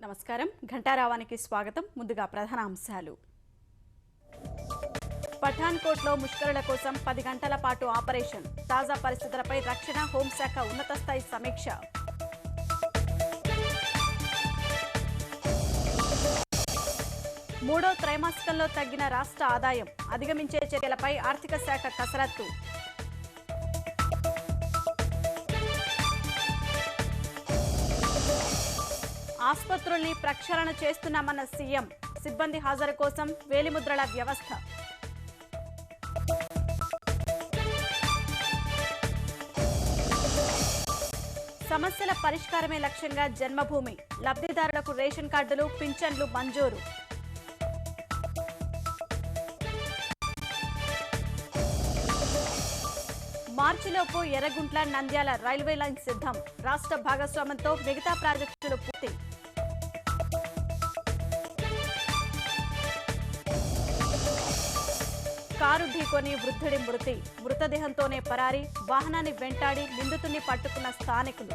నమస్కారం ఘంటారావానికి స్వాగతం. ముందుగా ప్రధాన అంశాలు. పఠాన్కోట్లో ముష్కరుల కోసం 10 గంటల పాటు ఆపరేషన్. తాజా పరిస్థితులపై రక్షణ హోంశాఖ ఉన్నత స్థాయి సమీక్ష. మూడో త్రైమాసికంలో తగ్గిన రాష్ట్ర ఆదాయం. అధిగమించే చర్యలపై ఆర్థిక శాఖ కసరత్తు. ఆసుపత్రుల్ని ప్రక్షాళన చేస్తున్నామన్న సీఎం. సిబ్బంది హాజరు కోసం వేలిముద్రల వ్యవస్థ. సమస్యల పరిష్కారమే లక్ష్యంగా జన్మభూమి. లబ్ధిదారులకు రేషన్ కార్డులు, పింఛన్లు మంజూరు. మార్చిలోపు ఎర్రగుంట్ల నంద్యాల రైల్వే లైన్ సిద్ధం. రాష్ట్ర భాగస్వామ్యంతో మిగతా ప్రాజెక్టులు పూర్తి. కారు ఢీకొని వృద్ధుడి మృతి. మృతదేహంతోనే పరారీ. వాహనాన్ని వెంటాడి నిందితుడిని పట్టుకున్న స్థానికులు.